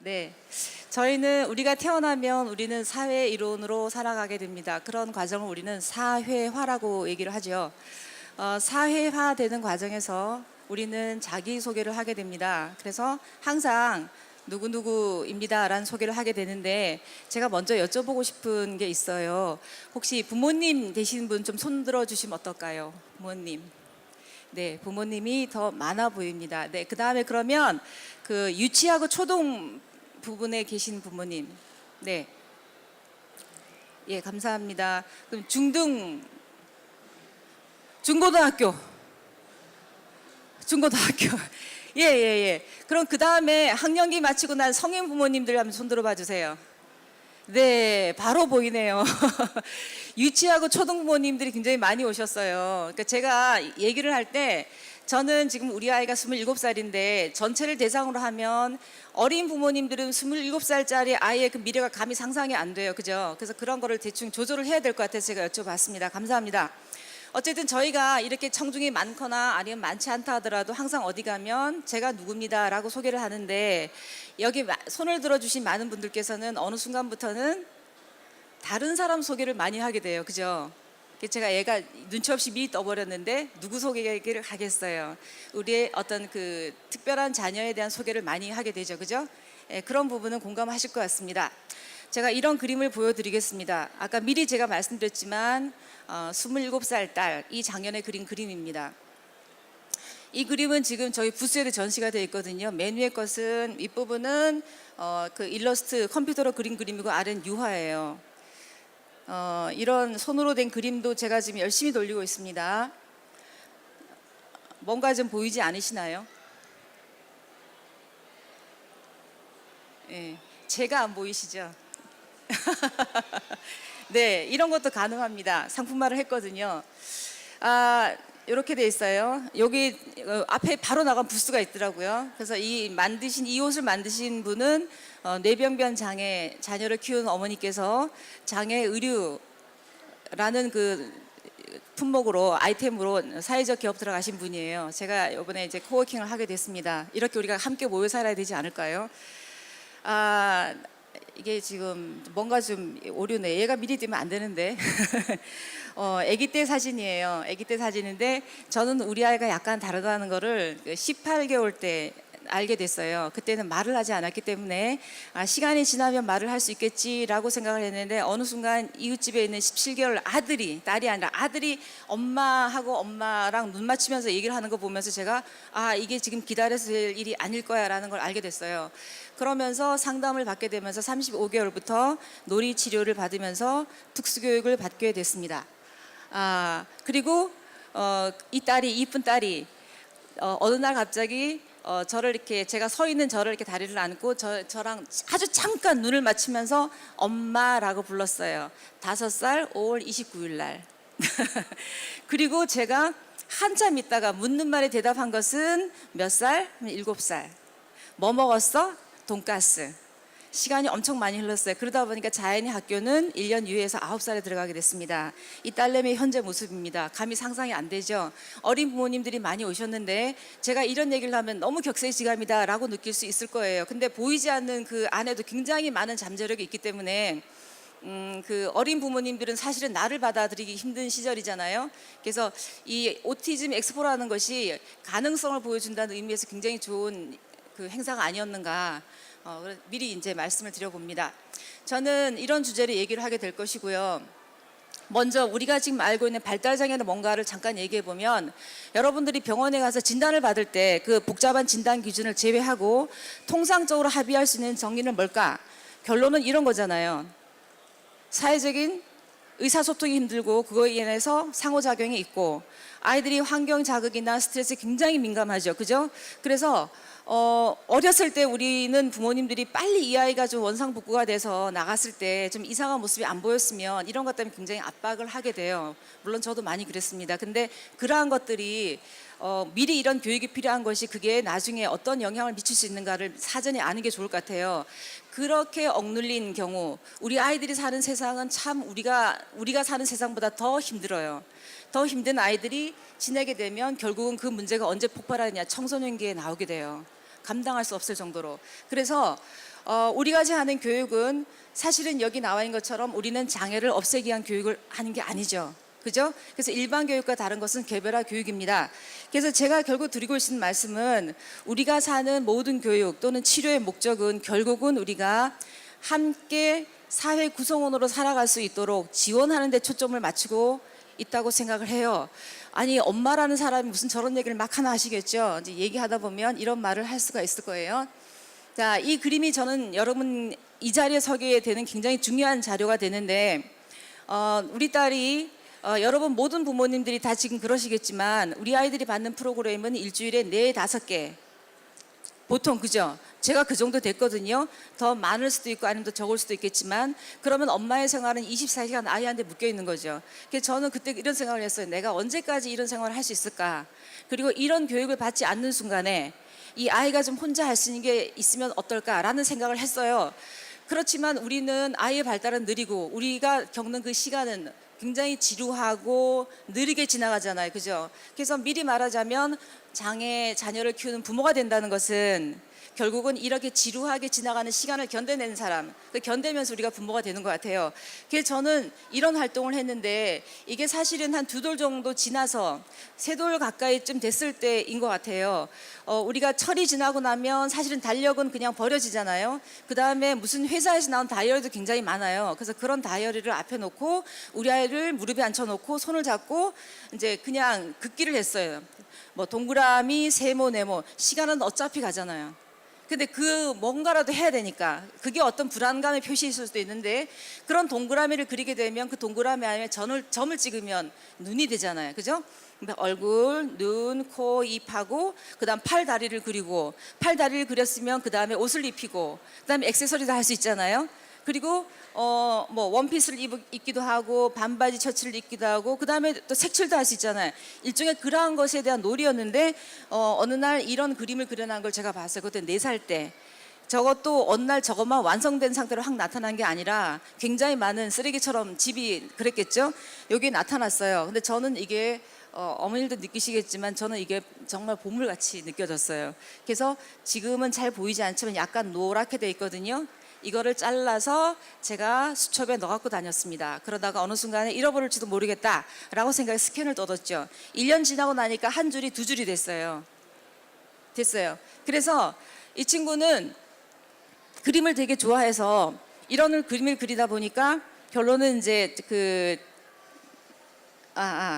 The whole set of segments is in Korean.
네. 저희는 우리가 태어나면 우리는 사회 이론으로 살아가게 됩니다. 그런 과정을 우리는 사회화라고 얘기를 하죠. 사회화 되는 과정에서 우리는 자기소개를 하게 됩니다. 그래서 항상 누구누구입니다라는 소개를 하게 되는데 제가 먼저 여쭤보고 싶은 게 있어요. 혹시 부모님 되시는 분 좀 손 들어 주시면 어떨까요? 부모님. 네, 부모님이 더 많아 보입니다. 네, 그 다음에 그러면 그 유치하고 초등 부분에 계신 부모님. 네, 예, 감사합니다. 그럼 중고등학교. 예, 예, 예. 그럼 그 다음에 학년기 마치고 난 성인 부모님들 한번 손 들어봐 주세요. 네, 바로 보이네요. 유치하고 초등부모님들이 굉장히 많이 오셨어요. 그러니까 제가 얘기를 할 때 저는 지금 우리 아이가 27살인데 전체를 대상으로 하면 어린 부모님들은 27살짜리 아이의 그 미래가 감히 상상이 안 돼요. 그죠? 그래서 그런 거를 대충 조절을 해야 될 것 같아서 제가 여쭤봤습니다. 감사합니다. 어쨌든 저희가 이렇게 청중이 많거나 아니면 많지 않다 하더라도 항상 어디 가면 제가 누굽니다 라고 소개를 하는데 여기 손을 들어주신 많은 분들께서는 어느 순간부터는 다른 사람 소개를 많이 하게 돼요. 그죠? 제가 얘가 눈치 없이 미리 떠버렸는데 누구 소개를 하겠어요. 우리의 어떤 그 특별한 자녀에 대한 소개를 많이 하게 되죠. 그죠? 예, 그런 부분은 공감하실 것 같습니다. 제가 이런 그림을 보여드리겠습니다. 아까 미리 제가 말씀드렸지만 27살 딸 이 작년에 그린 그림입니다. 이 그림은 지금 저희 부스에도 전시가 되어 있거든요. 맨 위에 것은 윗부분은 그 일러스트 컴퓨터로 그린 그림이고 아래는 유화예요. 이런 손으로 된 그림도 제가 지금 열심히 돌리고 있습니다. 뭔가 좀 보이지 않으시나요? 예, 제가 안 보이시죠? 네, 이런 것도 가능합니다. 상품화를 했거든요. 이렇게 돼 있어요. 여기 앞에 바로 나간 부스가 있더라고요. 그래서 이 옷을 만드신 분은 뇌병변 장애 자녀를 키우는 어머니께서 장애 의류라는 그 품목으로 아이템으로 사회적 기업 들어가신 분이에요. 제가 이번에 이제 코워킹을 하게 됐습니다. 이렇게 우리가 함께 모여 살아야 되지 않을까요? 이게 지금 뭔가 좀 오류네. 얘가 미리 뜨면 안 되는데. 아기 때 사진이에요. 아기 때 사진인데 저는 우리 아이가 약간 다르다는 거를 18개월 때 알게 됐어요. 그때는 말을 하지 않았기 때문에 시간이 지나면 말을 할 수 있겠지라고 생각을 했는데 어느 순간 이웃집에 있는 17개월 아들이, 딸이 아니라 아들이 엄마하고 엄마랑 눈 맞추면서 얘기를 하는 거 보면서 제가 이게 지금 기다려서 될 일이 아닐 거야라는 걸 알게 됐어요. 그러면서 상담을 받게 되면서 35개월부터 놀이 치료를 받으면서 특수교육을 받게 됐습니다. 그리고 이쁜 딸이 어느 날 갑자기 저를 이렇게 제가 서 있는 저를 이렇게 다리를 안고 저랑 아주 잠깐 눈을 맞추면서 엄마라고 불렀어요. 5살 5월 29일 날. 그리고 제가 한참 있다가 묻는 말에 대답한 것은 몇 살? 7살. 뭐 먹었어? 돈가스. 시간이 엄청 많이 흘렀어요. 그러다 보니까 자연의 학교는 1년 유예해서 9살에 들어가게 됐습니다. 이 딸내미의 현재 모습입니다. 감히 상상이 안 되죠. 어린 부모님들이 많이 오셨는데 제가 이런 얘기를 하면 너무 격세지감이다 라고 느낄 수 있을 거예요. 근데 보이지 않는 그 안에도 굉장히 많은 잠재력이 있기 때문에 그 어린 부모님들은 사실은 나를 받아들이기 힘든 시절이잖아요. 그래서 이 오티즘 엑스포라는 것이 가능성을 보여준다는 의미에서 굉장히 좋은 그 행사가 아니었는가 미리 이제 말씀을 드려봅니다. 저는 이런 주제를 얘기를 하게 될 것이고요. 먼저 우리가 지금 알고 있는 발달장애는 뭔가를 잠깐 얘기해 보면 여러분들이 병원에 가서 진단을 받을 때 그 복잡한 진단 기준을 제외하고 통상적으로 합의할 수 있는 정의는 뭘까? 결론은 이런 거잖아요. 사회적인 의사소통이 힘들고 그거에 인해서 상호작용이 있고 아이들이 환경 자극이나 스트레스에 굉장히 민감하죠. 그죠? 그래서 어렸을 때 우리는 부모님들이 빨리 이 아이가 좀 원상복구가 돼서 나갔을 때 좀 이상한 모습이 안 보였으면 이런 것 때문에 굉장히 압박을 하게 돼요. 물론 저도 많이 그랬습니다. 근데 그러한 것들이 미리 이런 교육이 필요한 것이 그게 나중에 어떤 영향을 미칠 수 있는가를 사전에 아는 게 좋을 것 같아요. 그렇게 억눌린 경우 우리 아이들이 사는 세상은 참 우리가 사는 세상보다 더 힘들어요. 더 힘든 아이들이 지내게 되면 결국은 그 문제가 언제 폭발하느냐 청소년기에 나오게 돼요. 감당할 수 없을 정도로. 그래서 우리가 하는 교육은 사실은 여기 나와 있는 것처럼 우리는 장애를 없애기 위한 교육을 하는 게 아니죠. 그죠? 그래서 일반 교육과 다른 것은 개별화 교육입니다. 그래서 제가 결국 드리고 있는 말씀은 우리가 사는 모든 교육 또는 치료의 목적은 결국은 우리가 함께 사회 구성원으로 살아갈 수 있도록 지원하는 데 초점을 맞추고 있다고 생각을 해요. 아니 엄마라는 사람이 무슨 저런 얘기를 막 하나 하시겠죠. 이제 얘기하다 보면 이런 말을 할 수가 있을 거예요. 자, 이 그림이 저는 여러분 이 자리에 서게 되는 굉장히 중요한 자료가 되는데 우리 딸이 여러분 모든 부모님들이 다 지금 그러시겠지만 우리 아이들이 받는 프로그램은 일주일에 4, 5개 보통 그죠? 제가 그 정도 됐거든요. 더 많을 수도 있고 아니면 더 적을 수도 있겠지만 그러면 엄마의 생활은 24시간 아이한테 묶여 있는 거죠. 그래서 저는 그때 이런 생각을 했어요. 내가 언제까지 이런 생활을 할 수 있을까? 그리고 이런 교육을 받지 않는 순간에 이 아이가 좀 혼자 할 수 있는 게 있으면 어떨까라는 생각을 했어요. 그렇지만 우리는 아이의 발달은 느리고 우리가 겪는 그 시간은 굉장히 지루하고 느리게 지나가잖아요. 그죠? 그래서 미리 말하자면 장애 자녀를 키우는 부모가 된다는 것은 결국은 이렇게 지루하게 지나가는 시간을 견뎌내는 사람, 견디면서 우리가 부모가 되는 것 같아요. 그래서 저는 이런 활동을 했는데 이게 사실은 한 2돌 정도 지나서 3돌 가까이쯤 됐을 때인 것 같아요. 우리가 철이 지나고 나면 사실은 달력은 그냥 버려지잖아요. 그 다음에 무슨 회사에서 나온 다이어리도 굉장히 많아요. 그래서 그런 다이어리를 앞에 놓고 우리 아이를 무릎에 앉혀놓고 손을 잡고 이제 그냥 긋기를 했어요. 뭐 동그라미, 세모, 네모. 시간은 어차피 가잖아요. 근데 그 뭔가라도 해야 되니까 그게 어떤 불안감의 표시일 수도 있는데 그런 동그라미를 그리게 되면 그 동그라미 안에 점을 찍으면 눈이 되잖아요. 그죠? 얼굴, 눈, 코, 입하고 그다음 팔, 다리를 그리고 팔, 다리를 그렸으면 그다음에 옷을 입히고 그다음에 액세서리도 할 수 있잖아요. 그리고 뭐 원피스를 입기도 하고 반바지 셔츠를 입기도 하고 그다음에 또 색칠도 할 수 있잖아요. 일종의 그러한 것에 대한 놀이였는데 어느 날 이런 그림을 그려놓은 걸 제가 봤어요. 그때 4살 때. 저것도 어느 날 저것만 완성된 상태로 확 나타난 게 아니라 굉장히 많은 쓰레기처럼 집이 그랬겠죠. 여기 나타났어요. 근데 저는 이게 어머니도 느끼시겠지만 저는 이게 정말 보물같이 느껴졌어요. 그래서 지금은 잘 보이지 않지만 약간 노랗게 돼 있거든요. 이거를 잘라서 제가 수첩에 넣어갖고 다녔습니다. 그러다가 어느 순간에 잃어버릴지도 모르겠다라고 생각해 스캔을 뜯었죠. 1년 지나고 나니까 한 줄이 2줄이 됐어요. 그래서 이 친구는 그림을 되게 좋아해서 이런 그림을 그리다 보니까 결론은 이제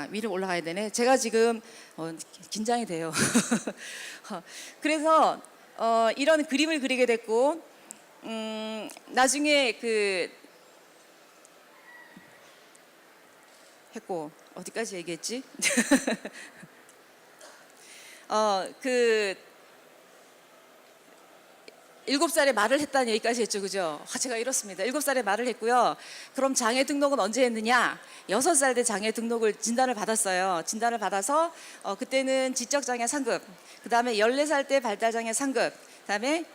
위로 올라가야 되네. 제가 지금 긴장이 돼요. 그래서 이런 그림을 그리게 됐고 나중에 했고 어디까지 얘기했지? 7살에 말을 했다는 얘기까지 했죠. 그죠? 제가 이렇습니다. 7살에 말을 했고요. 그럼 장애 등록은 언제 했느냐? 6살 때 장애 등록을 진단을 받았어요. 진단을 받아서 그때는 지적장애 상급, 그 다음에 14살 때 발달장애 상급, 그 다음에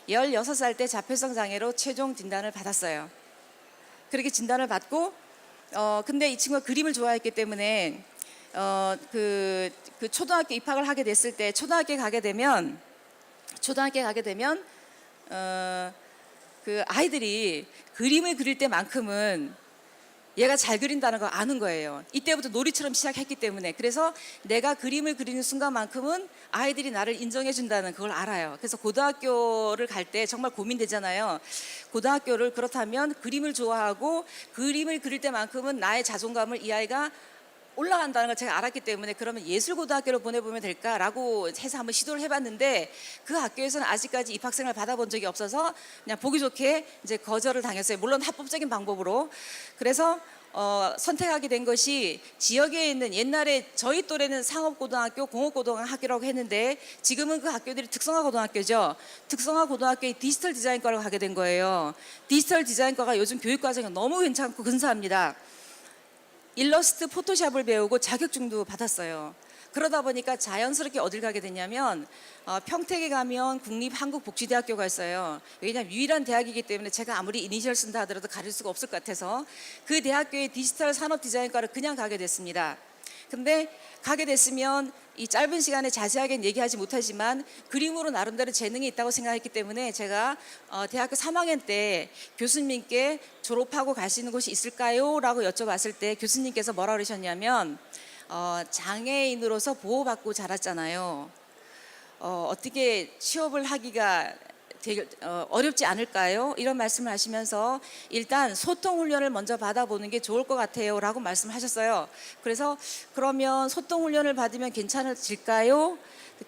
16살 때 자폐성 장애로 최종 진단을 받았어요. 그렇게 진단을 받고 근데 이 친구가 그림을 좋아했기 때문에 그 초등학교 입학을 하게 됐을 때 초등학교에 가게 되면 그 아이들이 그림을 그릴 때만큼은 얘가 잘 그린다는 걸 아는 거예요. 이때부터 놀이처럼 시작했기 때문에. 그래서 내가 그림을 그리는 순간만큼은 아이들이 나를 인정해 준다는 그걸 알아요. 그래서 고등학교를 갈 때 정말 고민되잖아요. 고등학교를 그렇다면 그림을 좋아하고 그림을 그릴 때만큼은 나의 자존감을 이 아이가 올라간다는 걸 제가 알았기 때문에 그러면 예술고등학교로 보내보면 될까라고 해서 한번 시도를 해봤는데 그 학교에서는 아직까지 입학생을 받아본 적이 없어서 그냥 보기 좋게 이제 거절을 당했어요. 물론 합법적인 방법으로. 그래서 선택하게 된 것이 지역에 있는 옛날에 저희 또래는 상업고등학교, 공업고등학교라고 했는데 지금은 그 학교들이 특성화고등학교죠. 특성화고등학교의 디지털 디자인과를 가게 된 거예요. 디지털 디자인과가 요즘 교육과정이 너무 괜찮고 근사합니다. 일러스트 포토샵을 배우고 자격증도 받았어요. 그러다 보니까 자연스럽게 어딜 가게 됐냐면 평택에 가면 국립한국복지대학교가 있어요. 왜냐하면 유일한 대학이기 때문에 제가 아무리 이니셜 쓴다 하더라도 가릴 수가 없을 것 같아서 그 대학교의 디지털 산업 디자인과를 그냥 가게 됐습니다. 근데 가게 됐으면 이 짧은 시간에 자세하게는 얘기하지 못하지만 그림으로 나름대로 재능이 있다고 생각했기 때문에 제가 대학교 3학년 때 교수님께 졸업하고 갈 수 있는 곳이 있을까요? 라고 여쭤봤을 때 교수님께서 뭐라 그러셨냐면 장애인으로서 보호받고 자랐잖아요. 어떻게 취업을 하기가 되게 어렵지 않을까요? 이런 말씀을 하시면서 일단 소통 훈련을 먼저 받아보는 게 좋을 것 같아요 라고 말씀을 하셨어요. 그래서 그러면 소통 훈련을 받으면 괜찮아질까요?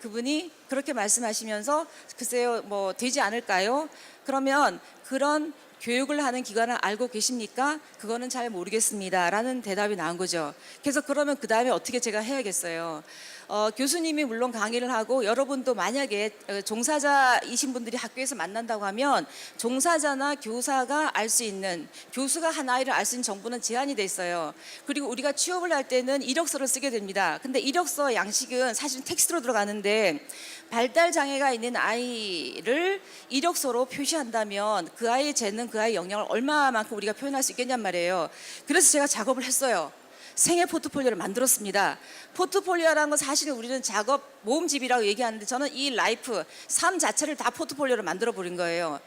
그분이 그렇게 말씀하시면서 글쎄요 뭐 되지 않을까요? 그러면 그런 교육을 하는 기관을 알고 계십니까? 그거는 잘 모르겠습니다 라는 대답이 나온 거죠. 그래서 그러면 그 다음에 어떻게 제가 해야겠어요? 교수님이 물론 강의를 하고 여러분도 만약에 종사자이신 분들이 학교에서 만난다고 하면 종사자나 교사가 알 수 있는, 교수가 한 아이를 알 수 있는 정보는 제한이 돼 있어요. 그리고 우리가 취업을 할 때는 이력서를 쓰게 됩니다. 근데 이력서 양식은 사실 텍스트로 들어가는데 발달 장애가 있는 아이를 이력서로 표시한다면 그 아이의 재능, 그 아이의 역량을 얼마만큼 우리가 표현할 수 있겠냔 말이에요. 그래서 제가 작업을 했어요. 생애 포트폴리오를 만들었습니다. 포트폴리오라는 건 사실 우리는 작업 모음집이라고 얘기하는데 저는 이 라이프, 삶 자체를 다 포트폴리오로 만들어 버린 거예요.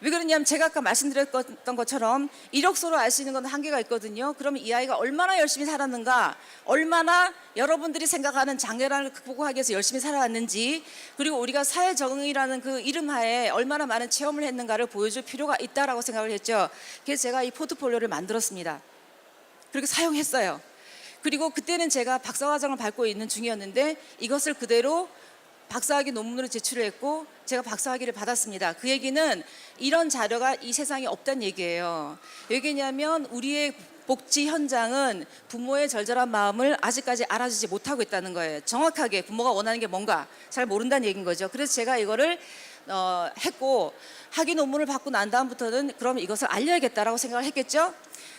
왜 그러냐면 제가 아까 말씀드렸던 것처럼 이력서로 알 수 있는 건 한계가 있거든요. 그러면 이 아이가 얼마나 열심히 살았는가, 얼마나 여러분들이 생각하는 장애를 극복하기 위해서 열심히 살아왔는지, 그리고 우리가 사회 적응이라는 그 이름하에 얼마나 많은 체험을 했는가를 보여줄 필요가 있다라고 생각을 했죠. 그래서 제가 이 포트폴리오를 만들었습니다. 그렇게 사용했어요. 그리고 그때는 제가 박사과정을 밟고 있는 중이었는데 이것을 그대로 박사학위 논문으로 제출을 했고 제가 박사학위를 받았습니다. 그 얘기는 이런 자료가 이 세상에 없다는 얘기예요. 왜냐하면 우리의 복지 현장은 부모의 절절한 마음을 아직까지 알아주지 못하고 있다는 거예요. 정확하게 부모가 원하는 게 뭔가 잘 모른다는 얘기인 거죠. 그래서 제가 이거를 했고 학위 논문을 받고 난 다음부터는 그럼 이것을 알려야겠다라고 생각을 했겠죠.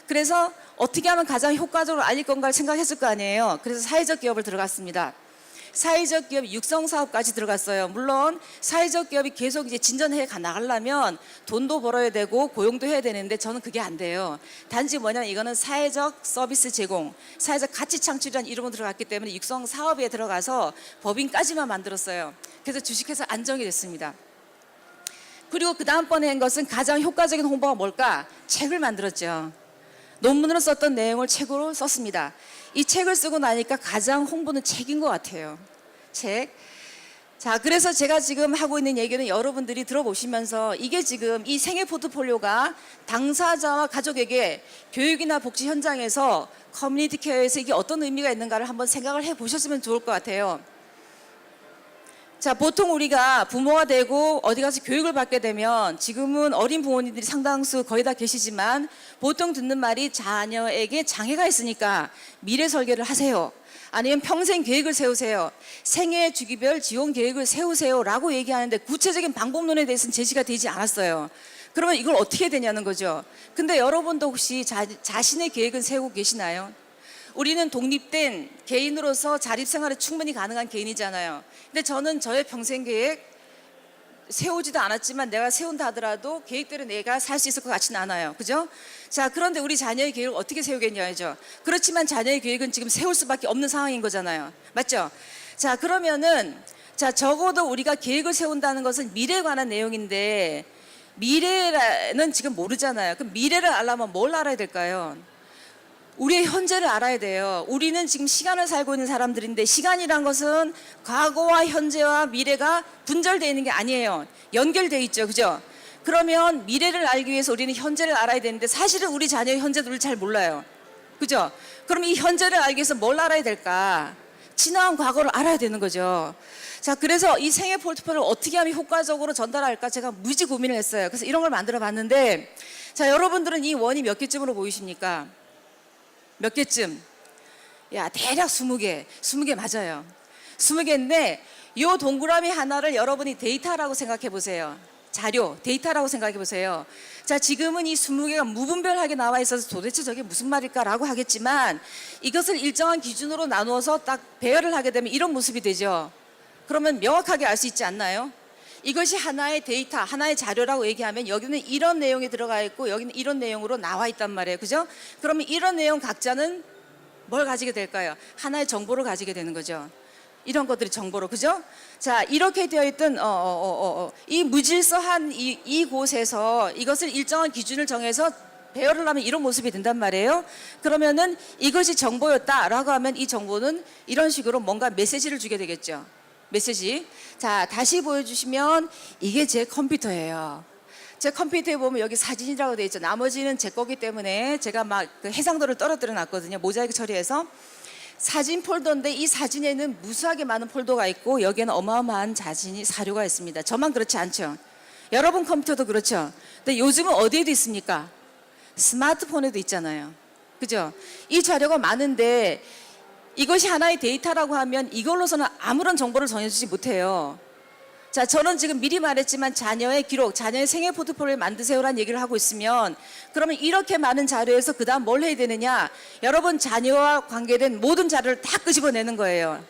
그래서 어떻게 하면 가장 효과적으로 알릴 건가를 생각했을 거 아니에요. 그래서 사회적 기업을 들어갔습니다. 사회적 기업 육성 사업까지 들어갔어요. 물론 사회적 기업이 계속 이제 진전해 나가려면 돈도 벌어야 되고 고용도 해야 되는데 저는 그게 안 돼요. 단지 뭐냐면 이거는 사회적 서비스 제공, 사회적 가치 창출이라는 이름으로 들어갔기 때문에 육성 사업에 들어가서 법인까지만 만들었어요. 그래서 주식회사 안정이 됐습니다. 그리고 그 다음번에 한 것은 가장 효과적인 홍보가 뭘까? 책을 만들었죠. 논문으로 썼던 내용을 책으로 썼습니다. 이 책을 쓰고 나니까 가장 홍보는 책인 것 같아요. 책. 자, 그래서 제가 지금 하고 있는 얘기는 여러분들이 들어보시면서 이게 지금 이 생애 포트폴리오가 당사자와 가족에게 교육이나 복지 현장에서 커뮤니티 케어에서 이게 어떤 의미가 있는가를 한번 생각을 해 보셨으면 좋을 것 같아요. 자, 보통 우리가 부모가 되고 어디 가서 교육을 받게 되면 지금은 어린 부모님들이 상당수 거의 다 계시지만 보통 듣는 말이 자녀에게 장애가 있으니까 미래 설계를 하세요. 아니면 평생 계획을 세우세요. 생애 주기별 지원 계획을 세우세요 라고 얘기하는데 구체적인 방법론에 대해서는 제시가 되지 않았어요. 그러면 이걸 어떻게 해야 되냐는 거죠. 근데 여러분도 혹시 자신의 계획은 세우고 계시나요? 우리는 독립된 개인으로서 자립생활이 충분히 가능한 개인이잖아요. 근데 저는 저의 평생 계획 세우지도 않았지만 내가 세운다 하더라도 계획대로 내가 살 수 있을 것 같지는 않아요. 그죠? 자, 그런데 우리 자녀의 계획을 어떻게 세우겠냐죠. 그렇지만 자녀의 계획은 지금 세울 수밖에 없는 상황인 거잖아요. 맞죠? 자, 그러면은 자, 적어도 우리가 계획을 세운다는 것은 미래에 관한 내용인데 미래는 지금 모르잖아요. 그럼 미래를 알려면 뭘 알아야 될까요? 우리의 현재를 알아야 돼요. 우리는 지금 시간을 살고 있는 사람들인데 시간이란 것은 과거와 현재와 미래가 분절되어 있는 게 아니에요. 연결되어 있죠. 그죠? 그러면 미래를 알기 위해서 우리는 현재를 알아야 되는데 사실은 우리 자녀의 현재도 우리 잘 몰라요. 그죠? 그럼 이 현재를 알기 위해서 뭘 알아야 될까? 지나간 과거를 알아야 되는 거죠. 자, 그래서 이 생애 포트폴리오를 어떻게 하면 효과적으로 전달할까 제가 무지 고민을 했어요. 그래서 이런 걸 만들어 봤는데 자, 여러분들은 이 원이 몇 개쯤으로 보이십니까? 몇 개쯤? 야, 대략 20개. 20개 맞아요. 20개인데 이 동그라미 하나를 여러분이 데이터라고 생각해 보세요. 자료, 데이터라고 생각해 보세요. 자, 지금은 이 20개가 무분별하게 나와 있어서 도대체 저게 무슨 말일까라고 하겠지만 이것을 일정한 기준으로 나누어서 딱 배열을 하게 되면 이런 모습이 되죠. 그러면 명확하게 알 수 있지 않나요? 이것이 하나의 데이터, 하나의 자료라고 얘기하면 여기는 이런 내용이 들어가 있고 여기는 이런 내용으로 나와 있단 말이에요. 그죠? 그러면 이런 내용 각자는 뭘 가지게 될까요? 하나의 정보를 가지게 되는 거죠. 이런 것들이 정보로, 그죠? 자, 이렇게 되어 있던 이 무질서한 이곳에서 이것을 일정한 기준을 정해서 배열을 하면 이런 모습이 된단 말이에요. 그러면은 이것이 정보였다라고 하면 이 정보는 이런 식으로 뭔가 메시지를 주게 되겠죠. 메시지. 자, 다시 보여주시면 이게 제 컴퓨터예요. 제 컴퓨터에 보면 여기 사진이라고 되어 있죠. 나머지는 제 거기 때문에 제가 막 그 해상도를 떨어뜨려 놨거든요. 모자이크 처리해서. 사진 폴더인데 이 사진에는 무수하게 많은 폴더가 있고 여기에는 어마어마한 사료가 있습니다. 저만 그렇지 않죠. 여러분 컴퓨터도 그렇죠. 근데 요즘은 어디에도 있습니까? 스마트폰에도 있잖아요. 그죠? 이 자료가 많은데 이것이 하나의 데이터라고 하면 이걸로서는 아무런 정보를 전해주지 못해요. 자, 저는 지금 미리 말했지만 자녀의 기록, 자녀의 생애 포트폴리오를 만드세요라는 얘기를 하고 있으면 그러면 이렇게 많은 자료에서 그 다음 뭘 해야 되느냐? 여러분 자녀와 관계된 모든 자료를 다 끄집어내는 거예요.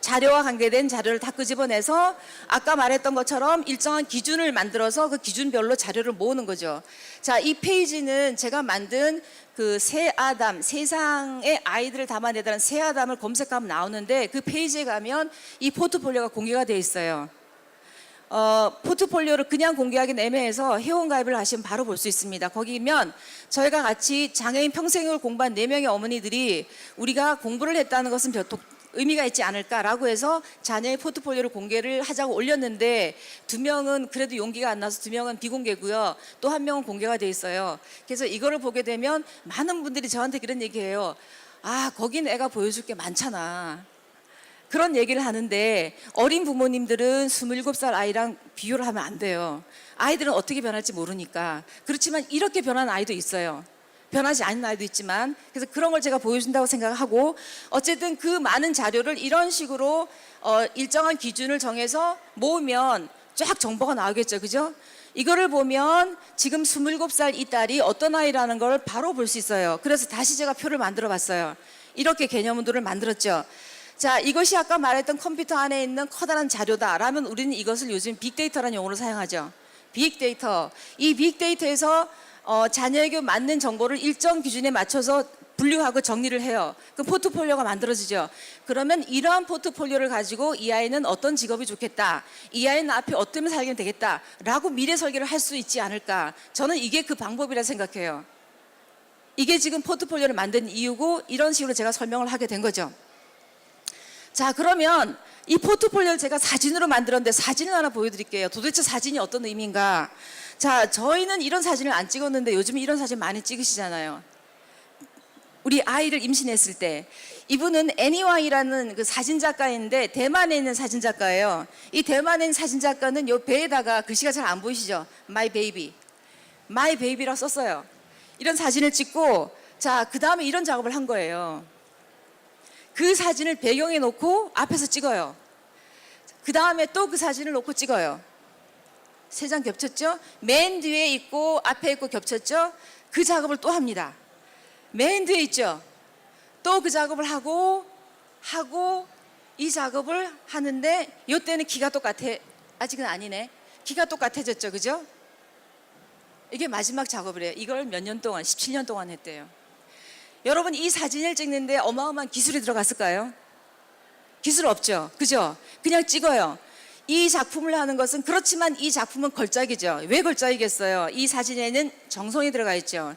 자료와 관계된 자료를 다 끄집어내서 아까 말했던 것처럼 일정한 기준을 만들어서 그 기준별로 자료를 모으는 거죠. 자, 이 페이지는 제가 만든 그 새 아담, 세상의 아이들을 담아내다는 새 아담을 검색하면 나오는데 그 페이지에 가면 이 포트폴리오가 공개가 되어 있어요. 포트폴리오를 그냥 공개하기는 애매해서 회원가입을 하시면 바로 볼 수 있습니다. 거기면 저희가 같이 장애인 평생을 공부한 4명의 어머니들이 우리가 공부를 했다는 것은 의미가 있지 않을까라고 해서 자녀의 포트폴리오를 공개를 하자고 올렸는데 2명은 그래도 용기가 안 나서 2명은 비공개고요. 또 1명은 공개가 돼 있어요. 그래서 이거를 보게 되면 많은 분들이 저한테 그런 얘기해요. 아, 거긴 애가 보여줄 게 많잖아. 그런 얘기를 하는데 어린 부모님들은 27살 아이랑 비교를 하면 안 돼요. 아이들은 어떻게 변할지 모르니까. 그렇지만 이렇게 변한 아이도 있어요. 변하지 않은 아이도 있지만. 그래서 그런 걸 제가 보여준다고 생각하고 어쨌든 그 많은 자료를 이런 식으로 일정한 기준을 정해서 모으면 쫙 정보가 나오겠죠. 그죠? 이거를 보면 지금 27살 이 딸이 어떤 아이라는 걸 바로 볼 수 있어요. 그래서 다시 제가 표를 만들어 봤어요. 이렇게 개념들을 만들었죠. 자, 이것이 아까 말했던 컴퓨터 안에 있는 커다란 자료다라면 우리는 이것을 요즘 빅데이터라는 용어를 사용하죠. 빅데이터. 이 빅데이터에서 자녀에게 맞는 정보를 일정 기준에 맞춰서 분류하고 정리를 해요. 그 포트폴리오가 만들어지죠. 그러면 이러한 포트폴리오를 가지고 이 아이는 어떤 직업이 좋겠다. 이 아이는 앞에 어떻게 살면 되겠다라고 미래 설계를 할 수 있지 않을까. 저는 이게 그 방법이라 생각해요. 이게 지금 포트폴리오를 만든 이유고 이런 식으로 제가 설명을 하게 된 거죠. 자, 그러면 이 포트폴리오를 제가 사진으로 만들었는데 사진을 하나 보여드릴게요. 도대체 사진이 어떤 의미인가? 자, 저희는 이런 사진을 안 찍었는데 요즘 이런 사진 많이 찍으시잖아요. 우리 아이를 임신했을 때. 이분은 애니왕이라는 그 사진작가인데 대만에 있는 사진작가예요. 이 대만에 있는 사진작가는 요 배에다가 글씨가 잘 안 보이시죠? My baby. My baby라고 썼어요. 이런 사진을 찍고 자, 그 다음에 이런 작업을 한 거예요. 그 사진을 배경에 놓고 앞에서 찍어요. 그 다음에 또 그 사진을 놓고 찍어요. 3장 겹쳤죠? 맨 뒤에 있고 앞에 있고 겹쳤죠? 그 작업을 또 합니다. 맨 뒤에 있죠? 또 그 작업을 하고 이 작업을 하는데 이때는 키가 똑같아. 아직은 아니네. 키가 똑같아졌죠, 그죠? 이게 마지막 작업이래요. 이걸 몇 년 동안, 17년 동안 했대요. 여러분, 이 사진을 찍는데 어마어마한 기술이 들어갔을까요? 기술 없죠, 그죠? 그냥 찍어요. 이 작품을 하는 것은 그렇지만 이 작품은 걸작이죠. 왜 걸작이겠어요? 이 사진에는 정성이 들어가 있죠.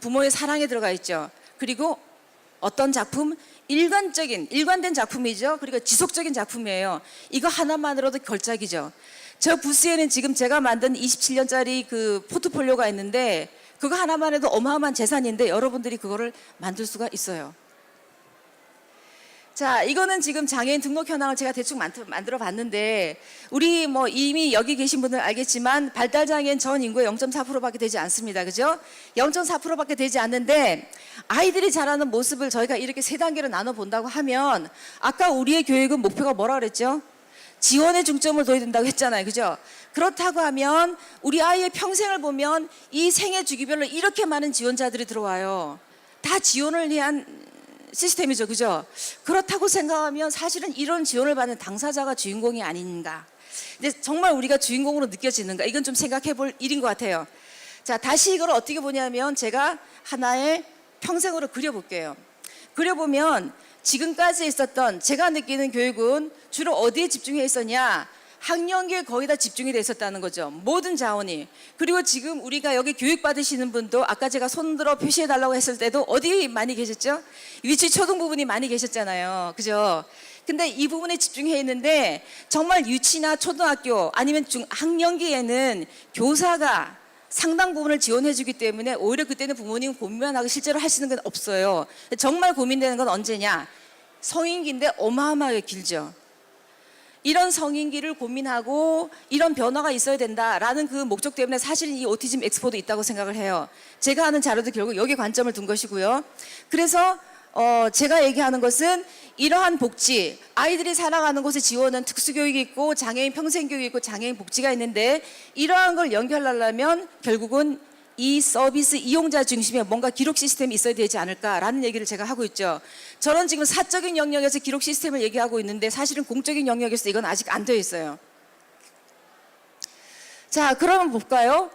부모의 사랑이 들어가 있죠. 그리고 어떤 작품? 일관된 작품이죠. 그리고 지속적인 작품이에요. 이거 하나만으로도 걸작이죠. 저 부스에는 지금 제가 만든 27년짜리 그 포트폴리오가 있는데 그거 하나만 해도 어마어마한 재산인데 여러분들이 그거를 만들 수가 있어요. 자, 이거는 지금 장애인 등록 현황을 제가 대충 만들어 봤는데 우리 뭐 이미 여기 계신 분들 알겠지만 발달장애인 전 인구의 0.4%밖에 되지 않습니다. 그죠? 0.4%밖에 되지 않는데 아이들이 자라는 모습을 저희가 이렇게 3단계로 나눠 본다고 하면 아까 우리의 교육은 목표가 뭐라 그랬죠? 지원에 중점을 둬야 된다고 했잖아요. 그죠? 그렇다고 하면 우리 아이의 평생을 보면 이 생애 주기별로 이렇게 많은 지원자들이 들어와요. 다 지원을 위한 시스템이죠. 그죠? 그렇다고 생각하면 사실은 이런 지원을 받는 당사자가 주인공이 아닌가. 근데 정말 우리가 주인공으로 느껴지는가. 이건 좀 생각해 볼 일인 것 같아요. 자, 다시 이걸 어떻게 보냐면 제가 하나의 평생으로 그려볼게요. 그려보면 지금까지 있었던 제가 느끼는 교육은 주로 어디에 집중해 있었냐? 학령기에 거의 다 집중이 돼 있었다는 거죠. 모든 자원이. 그리고 지금 우리가 여기 교육 받으시는 분도 아까 제가 손들어 표시해 달라고 했을 때도 어디 많이 계셨죠? 위치 초등 부분이 많이 계셨잖아요. 그죠? 근데 이 부분에 집중해 있는데 정말 유치나 초등학교 아니면 학령기에는 교사가 상당 부분을 지원해 주기 때문에 오히려 그때는 부모님 고민만 하고 실제로 할 수 있는 건 없어요. 정말 고민되는 건 언제냐? 성인기인데 어마어마하게 길죠. 이런 성인기를 고민하고 이런 변화가 있어야 된다라는 그 목적 때문에 사실은 이 오티즘 엑스포도 있다고 생각을 해요. 제가 하는 자료도 결국 여기에 관점을 둔 것이고요. 그래서 제가 얘기하는 것은 이러한 복지, 아이들이 살아가는 곳에 지원은 특수교육이 있고 장애인 평생교육이 있고 장애인 복지가 있는데 이러한 걸 연결하려면 결국은 이 서비스 이용자 중심의 뭔가 기록 시스템이 있어야 되지 않을까라는 얘기를 제가 하고 있죠. 저는 지금 사적인 영역에서 기록 시스템을 얘기하고 있는데 사실은 공적인 영역에서 이건 아직 안 되어 있어요. 자, 그러면 볼까요?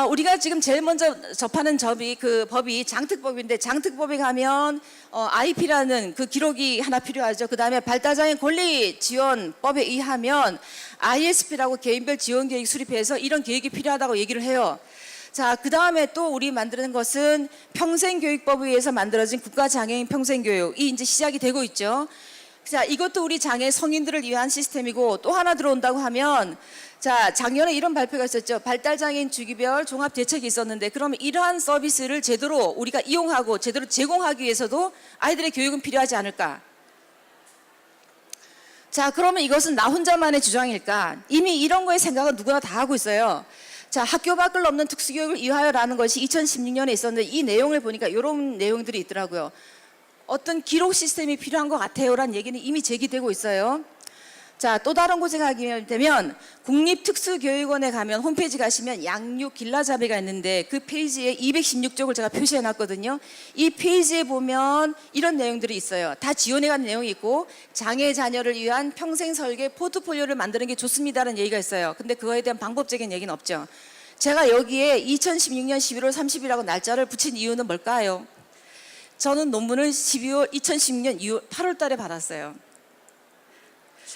우리가 지금 제일 먼저 접하는 법이 장특법인데 장특법에 가면 IP라는 그 기록이 하나 필요하죠. 그 다음에 발달장애인 권리지원법에 의하면 ISP라고 개인별 지원계획 수립해서 이런 계획이 필요하다고 얘기를 해요. 자, 그 다음에 또 우리 만드는 것은 평생교육법에 의해서 만들어진 국가장애인 평생교육이 이제 시작이 되고 있죠. 자, 이것도 우리 장애 성인들을 위한 시스템이고 또 하나 들어온다고 하면 자, 작년에 이런 발표가 있었죠. 발달장애인 주기별 종합대책이 있었는데 그러면 이러한 서비스를 제대로 우리가 이용하고 제대로 제공하기 위해서도 아이들의 교육은 필요하지 않을까? 자, 그러면 이것은 나 혼자만의 주장일까? 이미 이런 거에 생각은 누구나 다 하고 있어요. 자, 학교 밖을 넘는 특수교육을 위하여라는 것이 2016년에 있었는데 이 내용을 보니까 이런 내용들이 있더라고요. 어떤 기록 시스템이 필요한 것 같아요라는 얘기는 이미 제기되고 있어요. 자, 또 다른 곳에 가게 되면 국립특수교육원에 가면 홈페이지 가시면 양육 길라잡이가 있는데 그 페이지에 216쪽을 제가 표시해 놨거든요. 이 페이지에 보면 이런 내용들이 있어요. 다 지원해 간 내용이 있고 장애 자녀를 위한 평생 설계 포트폴리오를 만드는 게 좋습니다라는 얘기가 있어요. 근데 그거에 대한 방법적인 얘기는 없죠. 제가 여기에 2016년 11월 30일이라고 날짜를 붙인 이유는 뭘까요? 저는 논문을 2016년 8월 달에 받았어요.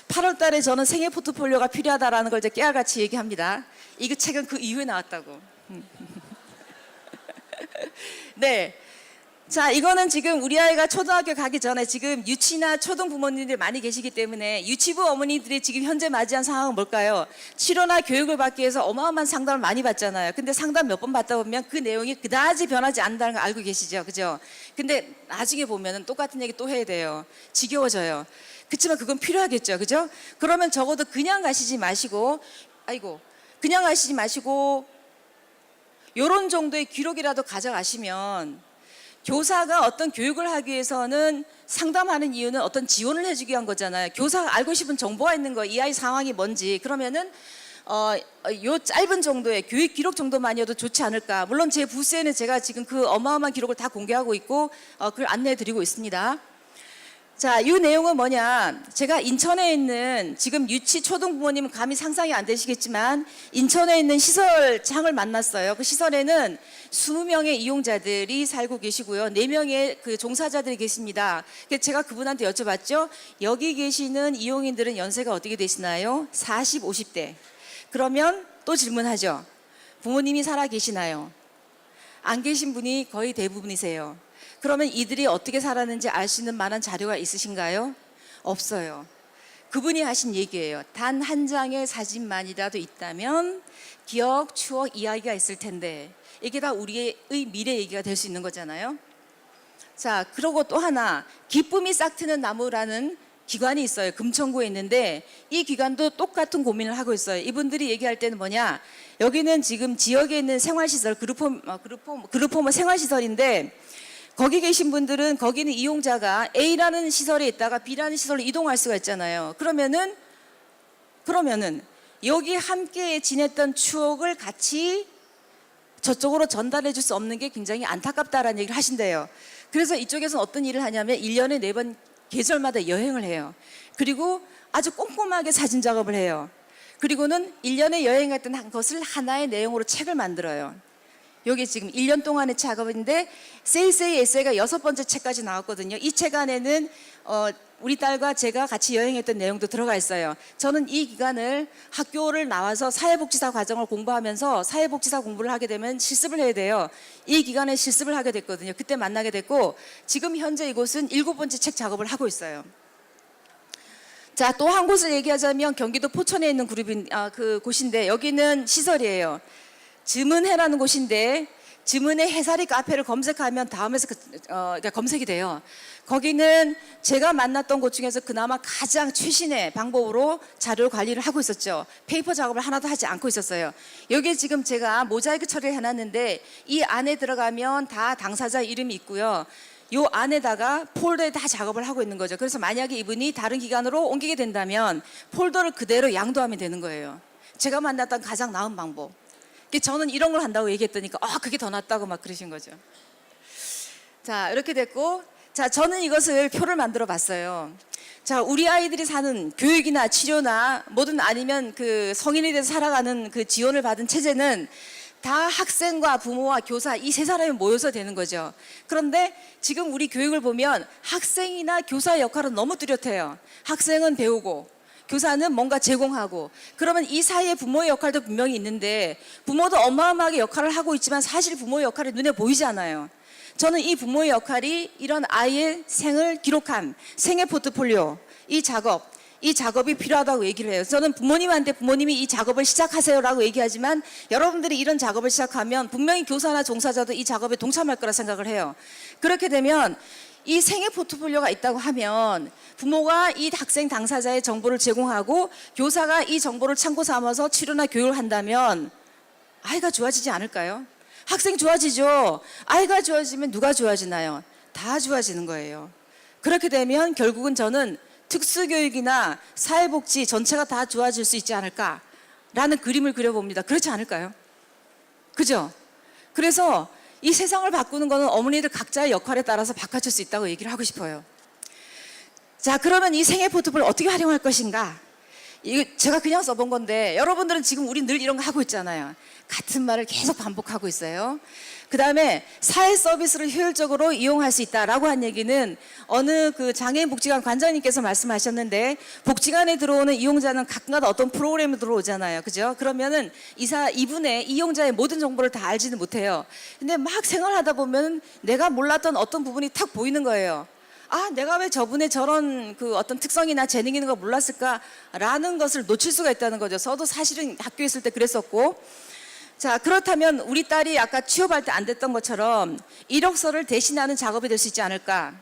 8월 달에 저는 생애 포트폴리오가 필요하다라는 걸 이제 깨알같이 얘기합니다. 이 책은 그 이후에 나왔다고. 네. 자, 이거는 지금 우리 아이가 초등학교 가기 전에 지금 유치나 초등 부모님들이 많이 계시기 때문에 유치부 어머니들이 지금 현재 맞이한 상황은 뭘까요? 치료나 교육을 받기 위해서 어마어마한 상담을 많이 받잖아요. 근데 상담 몇 번 받다 보면 그 내용이 그다지 변하지 않는다는 걸 알고 계시죠? 그죠? 근데 나중에 보면은 똑같은 얘기 또 해야 돼요. 지겨워져요. 그렇지만 그건 필요하겠죠. 그죠? 그러면 적어도 그냥 가시지 마시고 그냥 가시지 마시고 요런 정도의 기록이라도 가져가시면 교사가 어떤 교육을 하기 위해서는 상담하는 이유는 어떤 지원을 해주기 위한 거잖아요. 교사가 알고 싶은 정보가 있는 거, 이 아이 상황이 뭔지. 그러면은 요 짧은 정도의 교육 기록 정도만이어도 좋지 않을까. 물론 제 부스에는 제가 지금 그 어마어마한 기록을 다 공개하고 있고 그걸 안내해 드리고 있습니다. 자, 이 내용은 뭐냐? 제가 인천에 있는 지금 유치 초등 부모님은 감히 상상이 안 되시겠지만 인천에 있는 시설장을 만났어요. 그 시설에는 20명의 이용자들이 살고 계시고요. 4명의 그 종사자들이 계십니다. 그래서 제가 그분한테 여쭤봤죠. 여기 계시는 이용인들은 연세가 어떻게 되시나요? 40, 50대. 그러면 또 질문하죠. 부모님이 살아 계시나요? 안 계신 분이 거의 대부분이세요. 그러면 이들이 어떻게 살았는지 알 수 있는 만한 자료가 있으신가요? 없어요. 그분이 하신 얘기예요. 단 한 장의 사진만이라도 있다면 기억, 추억, 이야기가 있을 텐데 이게 다 우리의 미래 얘기가 될 수 있는 거잖아요. 자, 그리고 또 하나 기쁨이 싹트는 나무라는 기관이 있어요. 금천구에 있는데 이 기관도 똑같은 고민을 하고 있어요. 이분들이 얘기할 때는 뭐냐? 여기는 지금 지역에 있는 생활시설, 그룹홈 생활시설인데 거기 계신 분들은 거기는 이용자가 A라는 시설에 있다가 B라는 시설로 이동할 수가 있잖아요. 그러면은 여기 함께 지냈던 추억을 같이 저쪽으로 전달해 줄 수 없는 게 굉장히 안타깝다라는 얘기를 하신대요. 그래서 이쪽에서는 어떤 일을 하냐면 1년에 4번 계절마다 여행을 해요. 그리고 아주 꼼꼼하게 사진 작업을 해요. 그리고는 1년에 여행 갔던 것을 하나의 내용으로 책을 만들어요. 여기 지금 1년 동안의 작업인데 세이세이 에세이가 6번째 책까지 나왔거든요. 이 책 안에는 우리 딸과 제가 같이 여행했던 내용도 들어가 있어요. 저는 이 기간을 학교를 나와서 사회복지사 과정을 공부하면서 사회복지사 공부를 하게 되면 실습을 해야 돼요. 이 기간에 실습을 하게 됐거든요. 그때 만나게 됐고 지금 현재 이곳은 7번째 책 작업을 하고 있어요. 자, 또 한 곳을 얘기하자면 경기도 포천에 있는 그 곳인데 여기는 시설이에요. 즈문해라는 곳인데 즈문해 해사리 카페를 검색하면 다음에서 그러니까 검색이 돼요. 거기는 제가 만났던 곳 중에서 그나마 가장 최신의 방법으로 자료 관리를 하고 있었죠. 페이퍼 작업을 하나도 하지 않고 있었어요. 여기에 지금 제가 모자이크 처리를 해놨는데 이 안에 들어가면 다 당사자 이름이 있고요. 요 안에다가 폴더에 다 작업을 하고 있는 거죠. 그래서 만약에 이분이 다른 기관으로 옮기게 된다면 폴더를 그대로 양도하면 되는 거예요. 제가 만났던 가장 나은 방법. 저는 이런 걸 한다고 얘기했더니까 그게 더 낫다고 막 그러신 거죠. 자, 이렇게 됐고, 자, 저는 이것을 표를 만들어 봤어요. 자, 우리 아이들이 사는 교육이나 치료나 뭐든 아니면 그 성인이 돼서 살아가는 그 지원을 받은 체제는 다 학생과 부모와 교사 이 세 사람이 모여서 되는 거죠. 그런데 지금 우리 교육을 보면 학생이나 교사의 역할은 너무 뚜렷해요. 학생은 배우고 교사는 뭔가 제공하고, 그러면 이 사이에 부모의 역할도 분명히 있는데 부모도 어마어마하게 역할을 하고 있지만 사실 부모의 역할이 눈에 보이지 않아요. 저는 이 부모의 역할이 이런 아이의 생을 기록한 생애 포트폴리오, 이 작업이 필요하다고 얘기를 해요. 저는 부모님한테 부모님이 이 작업을 시작하세요라고 얘기하지만 여러분들이 이런 작업을 시작하면 분명히 교사나 종사자도 이 작업에 동참할 거라 생각을 해요. 그렇게 되면 이 생애 포트폴리오가 있다고 하면 부모가 이 학생 당사자의 정보를 제공하고 교사가 이 정보를 참고 삼아서 치료나 교육을 한다면 아이가 좋아지지 않을까요? 학생 좋아지죠. 아이가 좋아지면 누가 좋아지나요? 다 좋아지는 거예요. 그렇게 되면 결국은 저는 특수교육이나 사회복지 전체가 다 좋아질 수 있지 않을까라는 그림을 그려봅니다. 그렇지 않을까요? 그죠? 그래서 이 세상을 바꾸는 거는 어머니들 각자의 역할에 따라서 바꿔줄 수 있다고 얘기를 하고 싶어요. 자, 그러면 이 생애 포트폴리오를 어떻게 활용할 것인가? 이거 제가 그냥 써본 건데 여러분들은 지금 우리 늘 이런 거 하고 있잖아요. 같은 말을 계속 반복하고 있어요. 그 다음에 사회 서비스를 효율적으로 이용할 수 있다라고 한 얘기는 어느 그 장애인 복지관 관장님께서 말씀하셨는데 복지관에 들어오는 이용자는 각각 어떤 프로그램에 들어오잖아요. 그죠? 그러면은 이분의 이용자의 모든 정보를 다 알지는 못해요. 근데 막 생활하다 보면 내가 몰랐던 어떤 부분이 탁 보이는 거예요. 내가 왜 저분의 저런 그 어떤 특성이나 재능이 있는 거 몰랐을까라는 것을 놓칠 수가 있다는 거죠. 저도 사실은 학교에 있을 때 그랬었고. 자, 그렇다면 우리 딸이 아까 취업할 때 안 됐던 것처럼 이력서를 대신하는 작업이 될 수 있지 않을까.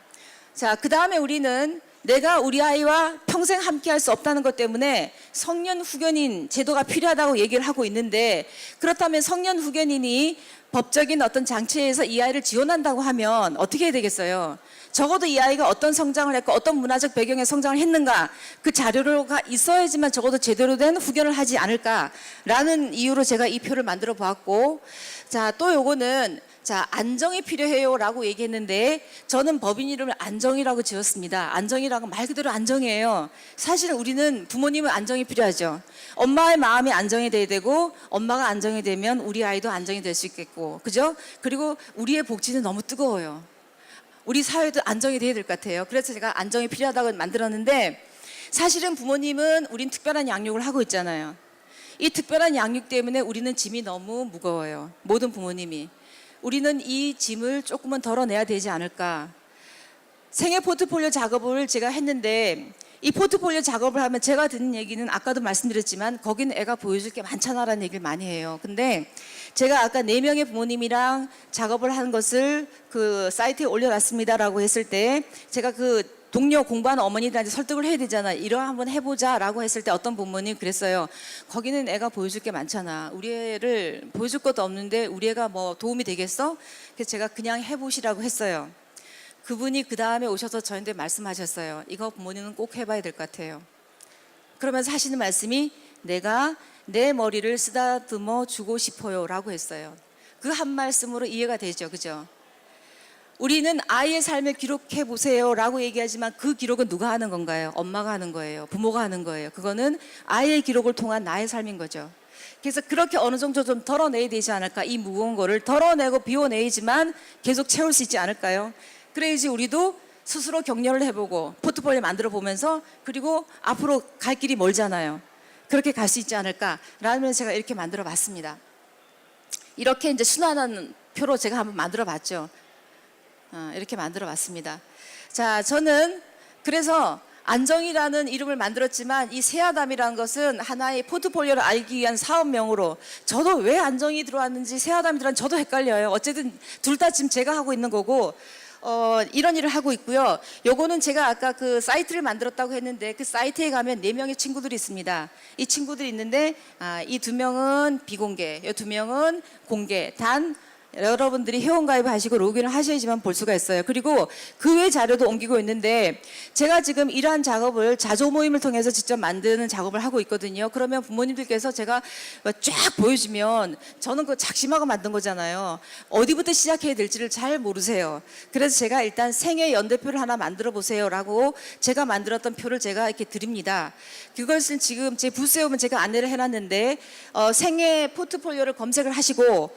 자, 그 다음에 우리는 내가 우리 아이와 평생 함께 할 수 없다는 것 때문에 성년 후견인 제도가 필요하다고 얘기를 하고 있는데, 그렇다면 성년 후견인이 법적인 어떤 장치에서 이 아이를 지원한다고 하면 어떻게 해야 되겠어요? 적어도 이 아이가 어떤 성장을 했고 어떤 문화적 배경에 성장을 했는가, 그 자료가 있어야지만 적어도 제대로 된 후견을 하지 않을까라는 이유로 제가 이 표를 만들어 보았고, 자, 또 요거는 자, 안정이 필요해요 라고 얘기했는데 저는 법인 이름을 안정이라고 지었습니다. 안정이라고 말 그대로 안정이에요. 사실 우리는 부모님은 안정이 필요하죠. 엄마의 마음이 안정이 돼야 되고 엄마가 안정이 되면 우리 아이도 안정이 될 수 있겠고, 그죠? 그리고 우리의 복지는 너무 뜨거워요. 우리 사회도 안정이 돼야 될 것 같아요. 그래서 제가 안정이 필요하다고 만들었는데, 사실은 부모님은 우린 특별한 양육을 하고 있잖아요. 이 특별한 양육 때문에 우리는 짐이 너무 무거워요. 모든 부모님이. 우리는 이 짐을 조금은 덜어내야 되지 않을까. 생애 포트폴리오 작업을 제가 했는데 이 포트폴리오 작업을 하면 제가 듣는 얘기는 아까도 말씀드렸지만 거기는 애가 보여줄 게 많잖아라는 얘기를 많이 해요. 근데 제가 아까 4명의 부모님이랑 작업을 한 것을 그 사이트에 올려놨습니다라고 했을 때 제가 그 동료 공부하는 어머니들한테 설득을 해야 되잖아. 이러 한번 해보자라고 했을 때 어떤 부모님 그랬어요. 거기는 애가 보여줄 게 많잖아. 우리 애를 보여줄 것도 없는데 우리 애가 뭐 도움이 되겠어? 그래서 제가 그냥 해보시라고 했어요. 그분이 그 다음에 오셔서 저한테 말씀하셨어요. 이거 부모님은 꼭 해봐야 될 것 같아요. 그러면서 하시는 말씀이 내가 내 머리를 쓰다듬어 주고 싶어요 라고 했어요. 그 한 말씀으로 이해가 되죠. 그죠? 우리는 아이의 삶을 기록해 보세요 라고 얘기하지만 그 기록은 누가 하는 건가요? 엄마가 하는 거예요. 부모가 하는 거예요. 그거는 아이의 기록을 통한 나의 삶인 거죠. 그래서 그렇게 어느 정도 좀 덜어내야 되지 않을까. 이 무거운 거를 덜어내고 비워내야지만 계속 채울 수 있지 않을까요? 그래야지 우리도 스스로 격려를 해보고 포트폴리오 만들어 보면서 그리고 앞으로 갈 길이 멀잖아요. 그렇게 갈 수 있지 않을까라면 제가 이렇게 만들어 봤습니다. 이렇게 이제 순환한 표로 제가 한번 만들어 봤죠. 이렇게 만들어 봤습니다. 자, 저는 그래서 안정이라는 이름을 만들었지만 이 새아담이라는 것은 하나의 포트폴리오를 알기 위한 사업명으로, 저도 왜 안정이 들어왔는지 새아담이 들어왔는지 저도 헷갈려요. 어쨌든 둘 다 지금 제가 하고 있는 거고 이런 일을 하고 있고요. 요거는 제가 아까 그 사이트를 만들었다고 했는데 그 사이트에 가면 4명의 친구들이 있습니다. 이 친구들이 있는데 이 2명은 비공개, 이 2명은 공개. 단 여러분들이 회원가입을 하시고 로그인을 하셔야지만 볼 수가 있어요. 그리고 그 외 자료도 옮기고 있는데 제가 지금 이러한 작업을 자조 모임을 통해서 직접 만드는 작업을 하고 있거든요. 그러면 부모님들께서 제가 쫙 보여주면 저는 그거 작심하고 만든 거잖아요. 어디부터 시작해야 될지를 잘 모르세요. 그래서 제가 일단 생애 연대표를 하나 만들어 보세요 라고 제가 만들었던 표를 제가 이렇게 드립니다. 그것은 지금 제 부스에 오면 제가 안내를 해놨는데 생애 포트폴리오를 검색을 하시고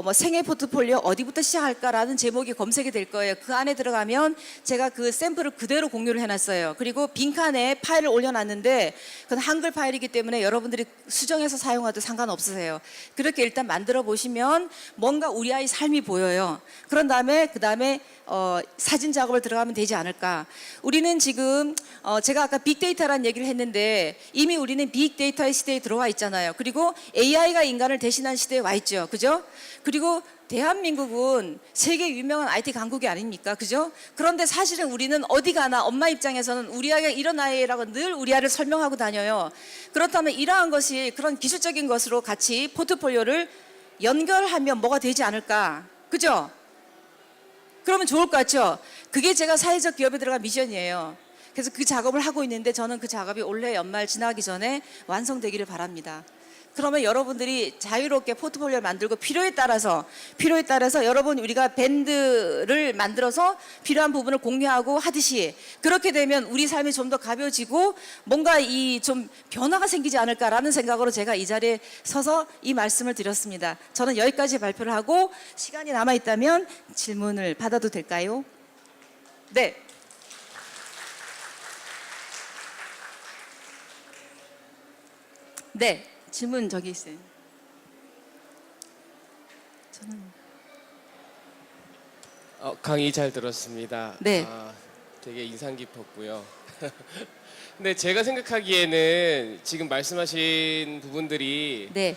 뭐 생애 포트폴리오 어디부터 시작할까라는 제목이 검색이 될 거예요. 그 안에 들어가면 제가 그 샘플을 그대로 공유를 해놨어요. 그리고 빈칸에 파일을 올려놨는데 그건 한글 파일이기 때문에 여러분들이 수정해서 사용해도 상관없으세요. 그렇게 일단 만들어 보시면 뭔가 우리 아이 삶이 보여요. 그런 다음에 그 다음에 사진 작업을 들어가면 되지 않을까. 우리는 지금 제가 아까 빅데이터라는 얘기를 했는데 이미 우리는 빅데이터의 시대에 들어와 있잖아요. 그리고 AI가 인간을 대신한 시대에 와 있죠. 그죠? 그리고 대한민국은 세계 유명한 IT 강국이 아닙니까? 그죠? 그런데 사실은 우리는 어디 가나 엄마 입장에서는 우리 아이가 이런 아이라고 늘 우리 아이를 설명하고 다녀요. 그렇다면 이러한 것이 그런 기술적인 것으로 같이 포트폴리오를 연결하면 뭐가 되지 않을까? 그죠? 그러면 좋을 것 같죠? 그게 제가 사회적 기업에 들어간 미션이에요. 그래서 그 작업을 하고 있는데 저는 그 작업이 올해 연말 지나기 전에 완성되기를 바랍니다. 그러면 여러분들이 자유롭게 포트폴리오를 만들고 필요에 따라서 여러분 우리가 밴드를 만들어서 필요한 부분을 공유하고 하듯이 그렇게 되면 우리 삶이 좀 더 가벼워지고 뭔가 이 좀 변화가 생기지 않을까라는 생각으로 제가 이 자리에 서서 이 말씀을 드렸습니다. 저는 여기까지 발표를 하고 시간이 남아 있다면 질문을 받아도 될까요? 네. 네. 질문 저기 있어요. 저는 강의 잘 들었습니다. 네. 되게 인상 깊었고요. 근데 제가 생각하기에는 지금 말씀하신 부분들이 네.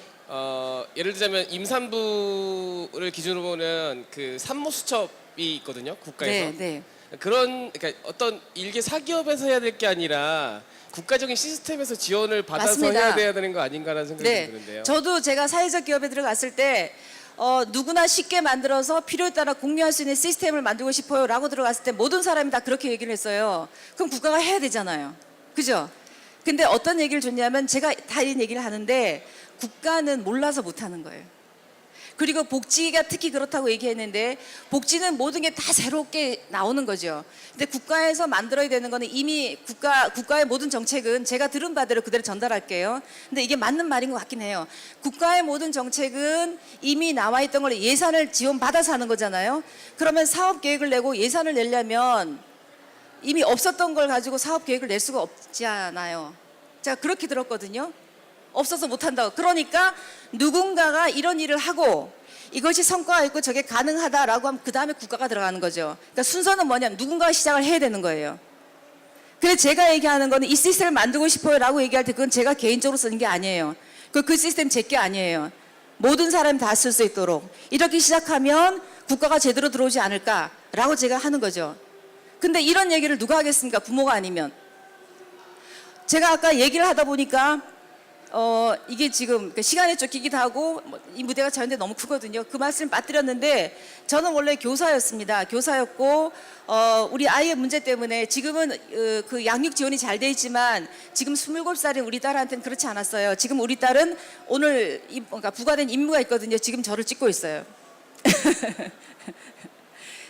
예를 들자면 임산부를 기준으로 보는 그 산모 수첩이 있거든요, 국가에서. 네. 그러니까 어떤 일개 사기업에서 해야 될 게 아니라 국가적인 시스템에서 지원을 받아서 맞습니다. 해야 되는 거 아닌가라는 생각이 네. 드는데요. 저도 제가 사회적 기업에 들어갔을 때 누구나 쉽게 만들어서 필요에 따라 공유할 수 있는 시스템을 만들고 싶어요 라고 들어갔을 때 모든 사람이 다 그렇게 얘기를 했어요. 그럼 국가가 해야 되잖아요. 그죠? 근데 어떤 얘기를 줬냐면 제가 다 이런 얘기를 하는데 국가는 몰라서 못하는 거예요. 그리고 복지가 특히 그렇다고 얘기했는데 복지는 모든 게 다 새롭게 나오는 거죠. 근데 국가에서 만들어야 되는 거는 이미 국가의 모든 정책은 제가 들은 바대로 그대로 전달할게요. 근데 이게 맞는 말인 것 같긴 해요. 국가의 모든 정책은 이미 나와 있던 걸 예산을 지원받아서 하는 거잖아요. 그러면 사업 계획을 내고 예산을 내려면 이미 없었던 걸 가지고 사업 계획을 낼 수가 없잖아요. 제가 그렇게 들었거든요. 없어서 못한다고. 그러니까 누군가가 이런 일을 하고 이것이 성과가 있고 저게 가능하다라고 하면 그 다음에 국가가 들어가는 거죠. 그러니까 순서는 뭐냐면 누군가가 시작을 해야 되는 거예요. 그래서 제가 얘기하는 거는 이 시스템을 만들고 싶어요 라고 얘기할 때 그건 제가 개인적으로 쓰는 게 아니에요. 그 시스템 제 게 아니에요. 모든 사람이 다 쓸 수 있도록 이렇게 시작하면 국가가 제대로 들어오지 않을까라고 제가 하는 거죠. 근데 이런 얘기를 누가 하겠습니까? 부모가 아니면. 제가 아까 얘기를 하다 보니까 이게 지금 시간에 쫓기기도 하고 이 무대가 저한테 너무 크거든요. 그 말씀을 빠뜨렸는데 저는 원래 교사였습니다. 교사였고 우리 아이의 문제 때문에 지금은 그 양육 지원이 잘 돼 있지만 지금 27살인 우리 딸한테는 그렇지 않았어요. 지금 우리 딸은 오늘 그러니까 부과된 임무가 있거든요. 지금 저를 찍고 있어요.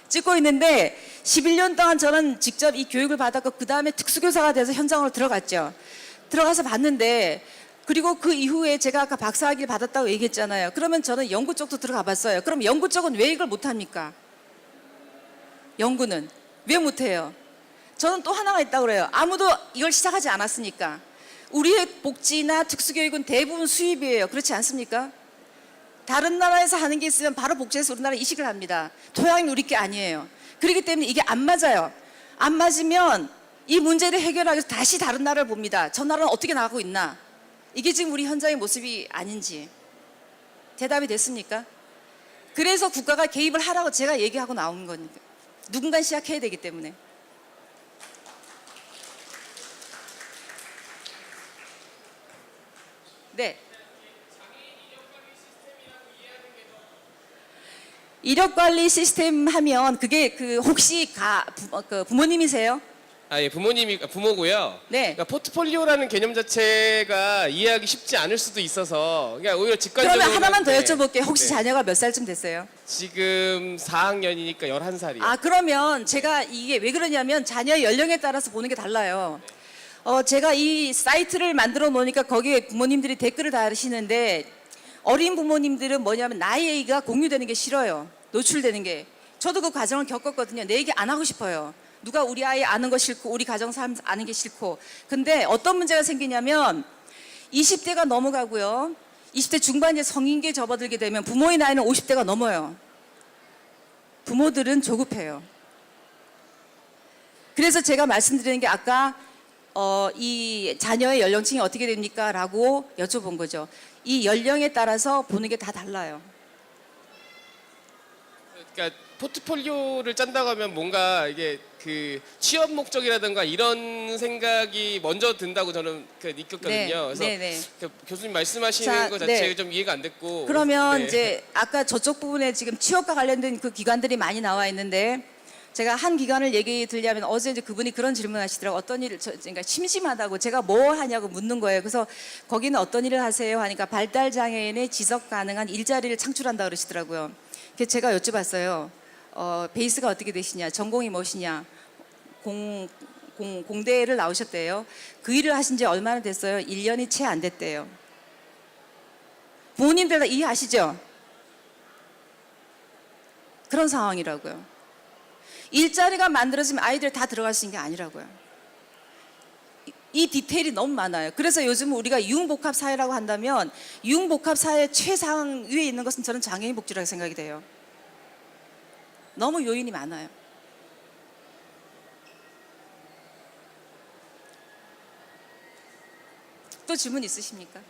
찍고 있는데 11년 동안 저는 직접 이 교육을 받았고 그 다음에 특수교사가 돼서 현장으로 들어갔죠. 들어가서 봤는데 그리고 그 이후에 제가 아까 박사학위를 받았다고 얘기했잖아요. 그러면 저는 연구 쪽도 들어가 봤어요. 그럼 연구 쪽은 왜 이걸 못합니까? 연구는 왜 못해요? 저는 또 하나가 있다고 그래요. 아무도 이걸 시작하지 않았으니까. 우리의 복지나 특수교육은 대부분 수입이에요. 그렇지 않습니까? 다른 나라에서 하는 게 있으면 바로 복지에서 우리나라 이식을 합니다. 토양이 우리 게 아니에요. 그렇기 때문에 이게 안 맞아요. 안 맞으면 이 문제를 해결하기 위해서 다시 다른 나라를 봅니다. 저 나라는 어떻게 나가고 있나? 이게 지금 우리 현장의 모습이 아닌지. 대답이 됐습니까? 그래서 국가가 개입을 하라고 제가 얘기하고 나온 거니까. 누군가 시작해야 되기 때문에. 네. 이력 관리 시스템 하면 그게 그 혹시 부모님이세요? 아, 예, 부모고요. 네. 그러니까 포트폴리오라는 개념 자체가 이해하기 쉽지 않을 수도 있어서 그냥 오히려 직관적으로. 그러면 하나만 더 네. 여쭤볼게요. 혹시 네. 자녀가 몇 살쯤 됐어요? 지금 4학년이니까 11살이요. 아, 그러면 제가 이게 왜 그러냐면 자녀의 연령에 따라서 보는 게 달라요. 제가 이 사이트를 만들어 놓으니까 거기에 부모님들이 댓글을 다시는데 어린 부모님들은 뭐냐면 나의 얘기가 공유되는 게 싫어요. 노출되는 게. 저도 그 과정을 겪었거든요. 내 얘기 안 하고 싶어요. 누가 우리 아이 아는 거 싫고 우리 가정 삶 아는 게 싫고. 근데 어떤 문제가 생기냐면 20대가 넘어가고요. 20대 중반에 성인기에 접어들게 되면 부모의 나이는 50대가 넘어요. 부모들은 조급해요. 그래서 제가 말씀드리는 게 아까 이 자녀의 연령층이 어떻게 됩니까? 라고 여쭤본 거죠. 이 연령에 따라서 보는 게 다 달라요. 그러니까 포트폴리오를 짠다고 하면 뭔가 이게 그 취업 목적이라든가 이런 생각이 먼저 든다고 저는 느꼈거든요. 네, 그래서 네. 그 교수님 말씀하시는 자, 것 자체가 네. 좀 이해가 안 됐고. 그러면 네. 이제 아까 저쪽 부분에 지금 취업과 관련된 그 기관들이 많이 나와 있는데 제가 한 기관을 얘기 들려면 어제 이제 그분이 그런 질문 하시더라고요. 어떤 일을, 그러니까 심심하다고 제가 뭐 하냐고 묻는 거예요. 그래서 거기는 어떤 일을 하세요? 하니까 발달장애인의 지속 가능한 일자리를 창출한다 그러시더라고요. 그래서 제가 여쭤봤어요. 베이스가 어떻게 되시냐? 전공이 무엇이냐? 공대를 나오셨대요. 그 일을 하신 지 얼마나 됐어요? 1년이 채 안 됐대요. 부모님들 다 이해하시죠? 그런 상황이라고요. 일자리가 만들어지면 아이들 다 들어갈 수 있는 게 아니라고요. 이 디테일이 너무 많아요. 그래서 요즘 우리가 유흥복합 사회라고 한다면 유흥복합 사회 최상 위에 있는 것은 저는 장애인 복지라고 생각이 돼요. 너무 요인이 많아요. 또 질문 있으십니까?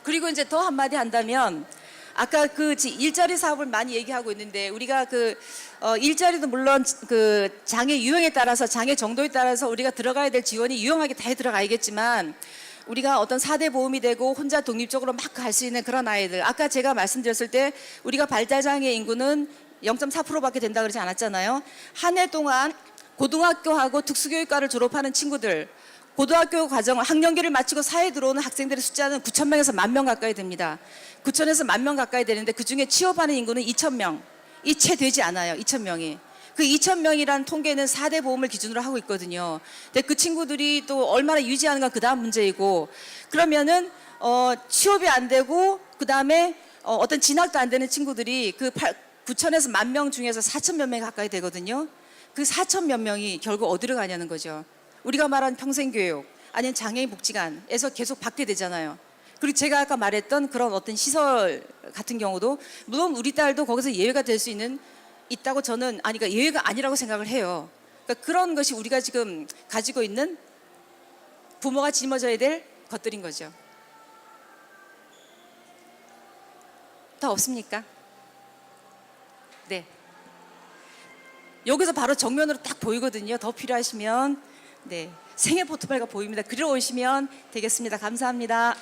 그리고 이제 더 한마디 한다면 아까 그 일자리 사업을 많이 얘기하고 있는데 우리가 일자리도 물론 그 장애 유형에 따라서 장애 정도에 따라서 우리가 들어가야 될 지원이 유용하게 다 들어가야겠지만 우리가 어떤 4대 보험이 되고 혼자 독립적으로 막 갈 수 있는 그런 아이들 아까 제가 말씀드렸을 때 우리가 발달장애 인구는 0.4%밖에 된다 그러지 않았잖아요. 한 해 동안 고등학교하고 특수교육과를 졸업하는 친구들 고등학교 과정 학년기를 마치고 사회에 들어오는 학생들의 숫자는 9,000명에서 10,000명 가까이 됩니다. 9,000에서 10,000명 가까이 되는데 그중에 취업하는 인구는 2,000명. 이 채 되지 않아요. 2,000명이. 그 2,000명이라는 통계는 4대 보험을 기준으로 하고 있거든요. 근데 그 친구들이 또 얼마나 유지하는가 그 다음 문제이고 그러면은 취업이 안 되고 그 다음에 어떤 진학도 안 되는 친구들이 그 9,000에서 10,000명 중에서 4,000 몇 명이 가까이 되거든요. 그 4,000 몇 명이 결국 어디로 가냐는 거죠. 우리가 말한 평생교육 아니면 장애인 복지관에서 계속 받게 되잖아요. 그리고 제가 아까 말했던 그런 어떤 시설 같은 경우도 물론 우리 딸도 거기서 예외가 될 수 있다고 저는 그러니까 예외가 아니라고 생각을 해요. 그러니까 그런 것이 우리가 지금 가지고 있는 부모가 짊어져야 될 것들인 거죠. 더 없습니까? 네. 여기서 바로 정면으로 딱 보이거든요. 더 필요하시면 네, 생애 포트폴리오가 보입니다. 그리러 오시면 되겠습니다. 감사합니다.